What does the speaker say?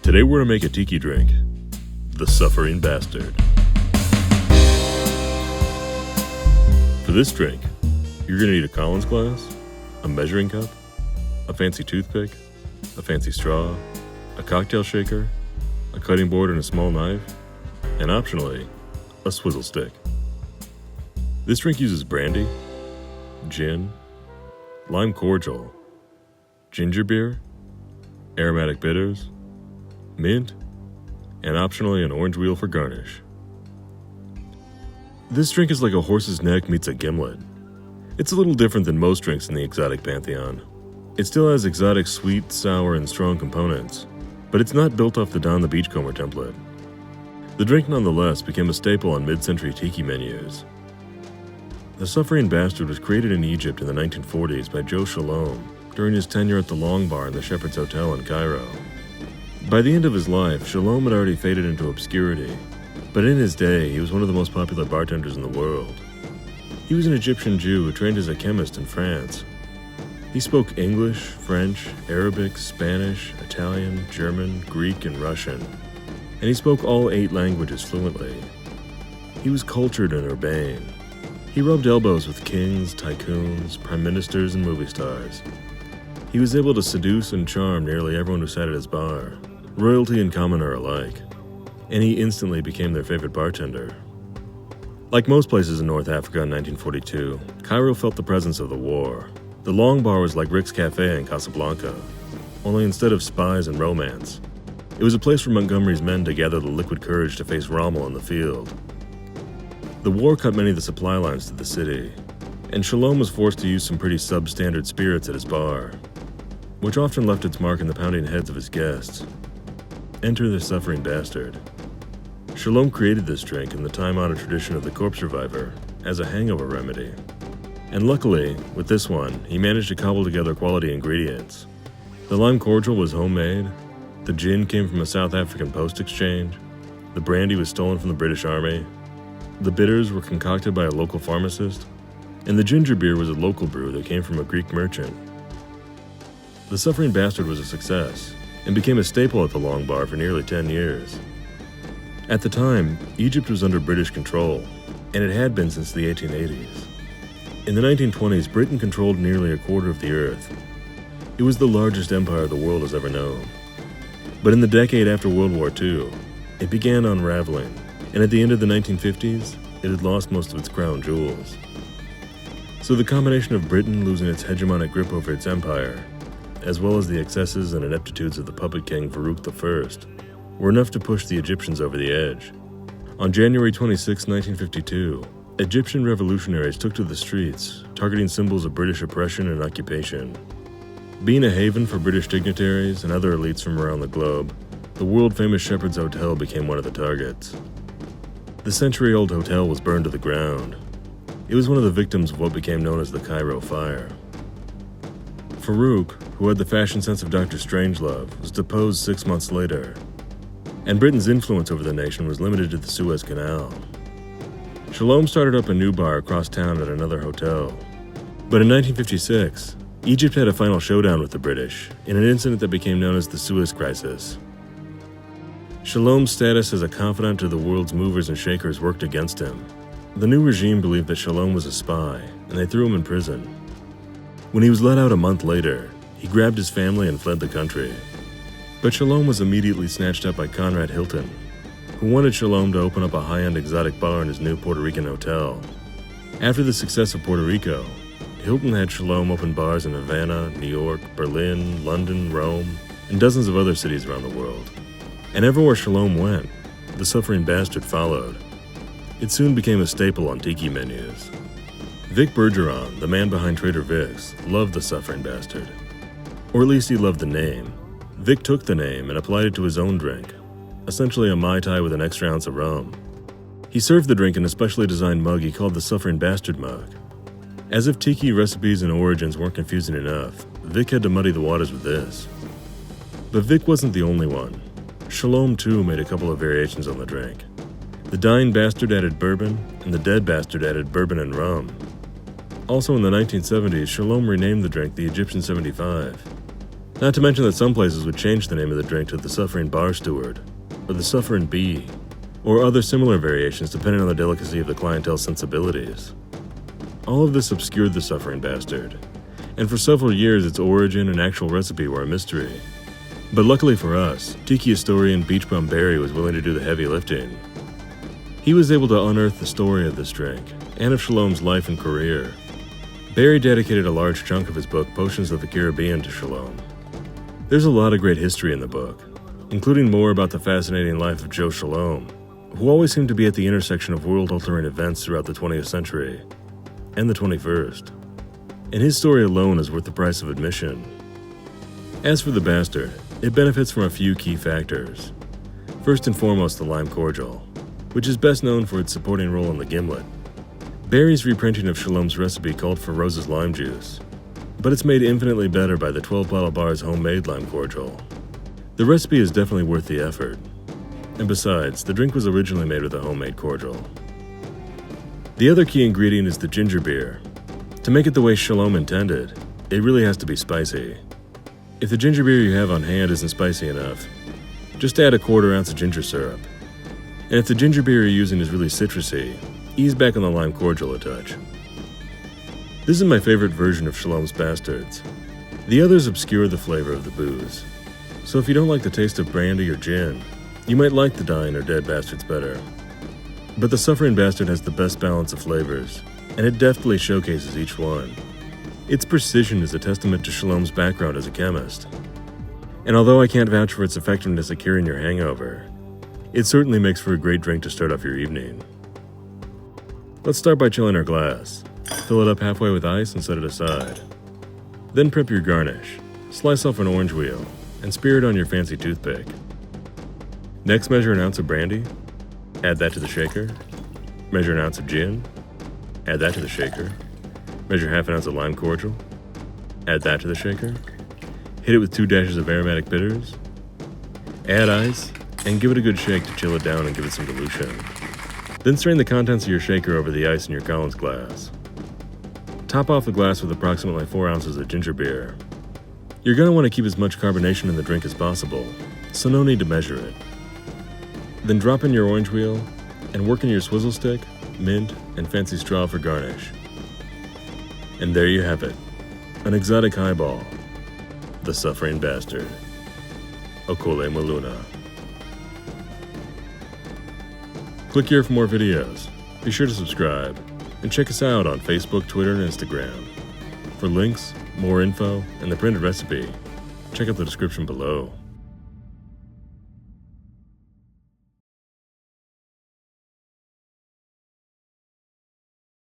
Today we're gonna make a tiki drink, the Suffering Bastard. For this drink, you're gonna need a Collins glass, a measuring cup, a fancy toothpick, a fancy straw, a cocktail shaker, a cutting board and a small knife, and optionally, a swizzle stick. This drink uses brandy, gin, lime cordial, ginger beer, aromatic bitters, mint, and optionally an orange wheel for garnish. This drink is like a horse's neck meets a gimlet. It's a little different than most drinks in the exotic pantheon. It still has exotic sweet, sour, and strong components, but it's not built off the Don the Beachcomber template. The drink nonetheless became a staple on mid-century tiki menus. The Suffering Bastard was created in Egypt in the 1940s by Joe Scialom during his tenure at the Long Bar in the Shepheard's Hotel in Cairo. By the end of his life, Scialom had already faded into obscurity, but in his day, he was one of the most popular bartenders in the world. He was an Egyptian Jew who trained as a chemist in France. He spoke English, French, Arabic, Spanish, Italian, German, Greek, and Russian, and he spoke all 8 languages fluently. He was cultured and urbane. He rubbed elbows with kings, tycoons, prime ministers, and movie stars. He was able to seduce and charm nearly everyone who sat at his bar, royalty and commoner alike, and he instantly became their favorite bartender. Like most places in North Africa in 1942, Cairo felt the presence of the war. The Long Bar was like Rick's Cafe in Casablanca, only instead of spies and romance, it was a place for Montgomery's men to gather the liquid courage to face Rommel in the field. The war cut many of the supply lines to the city, and Scialom was forced to use some pretty substandard spirits at his bar, which often left its mark in the pounding heads of his guests. Enter the Suffering Bastard. Scialom created this drink in the time-honored tradition of the corpse reviver as a hangover remedy. And luckily, with this one, he managed to cobble together quality ingredients. The lime cordial was homemade, the gin came from a South African post exchange, the brandy was stolen from the British Army, the bitters were concocted by a local pharmacist, and the ginger beer was a local brew that came from a Greek merchant. The Suffering Bastard was a success, and became a staple at the Long Bar for nearly 10 years. At the time, Egypt was under British control, and it had been since the 1880s. In the 1920s, Britain controlled nearly a quarter of the earth. It was the largest empire the world has ever known. But in the decade after World War II, it began unraveling, and at the end of the 1950s, it had lost most of its crown jewels. So the combination of Britain losing its hegemonic grip over its empire, as well as the excesses and ineptitudes of the puppet king Farouk I, were enough to push the Egyptians over the edge. On January 26, 1952, Egyptian revolutionaries took to the streets, targeting symbols of British oppression and occupation. Being a haven for British dignitaries and other elites from around the globe, the world-famous Shepheard's Hotel became one of the targets. The century-old hotel was burned to the ground. It was one of the victims of what became known as the Cairo Fire. Farouk, who had the fashion sense of Dr. Strangelove, was deposed 6 months later, and Britain's influence over the nation was limited to the Suez Canal. Scialom started up a new bar across town at another hotel. But in 1956, Egypt had a final showdown with the British in an incident that became known as the Suez Crisis. Scialom's status as a confidant to the world's movers and shakers worked against him. The new regime believed that Scialom was a spy, and they threw him in prison. When he was let out a month later, he grabbed his family and fled the country. But Scialom was immediately snatched up by Conrad Hilton, who wanted Scialom to open up a high-end exotic bar in his new Puerto Rican hotel. After the success of Puerto Rico, Hilton had Scialom open bars in Havana, New York, Berlin, London, Rome, and dozens of other cities around the world. And everywhere Scialom went, the Suffering Bastard followed. It soon became a staple on tiki menus. Vic Bergeron, the man behind Trader Vic's, loved the Suffering Bastard. Or at least he loved the name. Vic took the name and applied it to his own drink, essentially a Mai Tai with an extra ounce of rum. He served the drink in a specially designed mug he called the Suffering Bastard mug. As if tiki recipes and origins weren't confusing enough, Vic had to muddy the waters with this. But Vic wasn't the only one. Scialom too made a couple of variations on the drink. The dying bastard added bourbon, and the dead bastard added bourbon and rum. Also in the 1970s, Scialom renamed the drink the Egyptian 75. Not to mention that some places would change the name of the drink to the Suffering Bar Steward, or the Suffering Bee, or other similar variations depending on the delicacy of the clientele's sensibilities. All of this obscured the Suffering Bastard, and for several years its origin and actual recipe were a mystery. But luckily for us, Tiki historian Beach Bum Barry was willing to do the heavy lifting. He was able to unearth the story of this drink, and of Shalom's life and career. Barry dedicated a large chunk of his book, Potions of the Caribbean, to Shalom. There's a lot of great history in the book, including more about the fascinating life of Joe Scialom, who always seemed to be at the intersection of world-altering events throughout the 20th century and the 21st. And his story alone is worth the price of admission. As for the Bastard, it benefits from a few key factors. First and foremost, the lime cordial, which is best known for its supporting role in the Gimlet. Barry's reprinting of Shalom's recipe called for Rose's lime juice, but it's made infinitely better by the 12 Bottle Bar's homemade lime cordial. The recipe is definitely worth the effort. And besides, the drink was originally made with a homemade cordial. The other key ingredient is the ginger beer. To make it the way Shalom intended, it really has to be spicy. If the ginger beer you have on hand isn't spicy enough, just add a 1/4 ounce of ginger syrup. And if the ginger beer you're using is really citrusy, ease back on the lime cordial a touch. This is my favorite version of Shalom's Bastards. The others obscure the flavor of the booze. So if you don't like the taste of brandy or gin, you might like the Dying or Dead Bastards better. But the Suffering Bastard has the best balance of flavors, and it deftly showcases each one. Its precision is a testament to Shalom's background as a chemist. And although I can't vouch for its effectiveness at curing your hangover, it certainly makes for a great drink to start off your evening. Let's start by chilling our glass. Fill it up halfway with ice and set it aside. Then prep your garnish. Slice off an orange wheel and spear it on your fancy toothpick. Next, measure an ounce of brandy. Add that to the shaker. Measure an ounce of gin. Add that to the shaker. Measure half an ounce of lime cordial. Add that to the shaker. Hit it with 2 dashes of Aromatic Bitters. Add ice and give it a good shake to chill it down and give it some dilution. Then strain the contents of your shaker over the ice in your Collins glass. Top off the glass with approximately 4 ounces of ginger beer. You're going to want to keep as much carbonation in the drink as possible, so no need to measure it. Then drop in your orange wheel and work in your swizzle stick, mint, and fancy straw for garnish. And there you have it, an exotic highball, the Suffering Bastard, Okole Maluna. Click here for more videos. Be sure to subscribe, and check us out on Facebook, Twitter, and Instagram. For links, more info, and the printed recipe, check out the description below.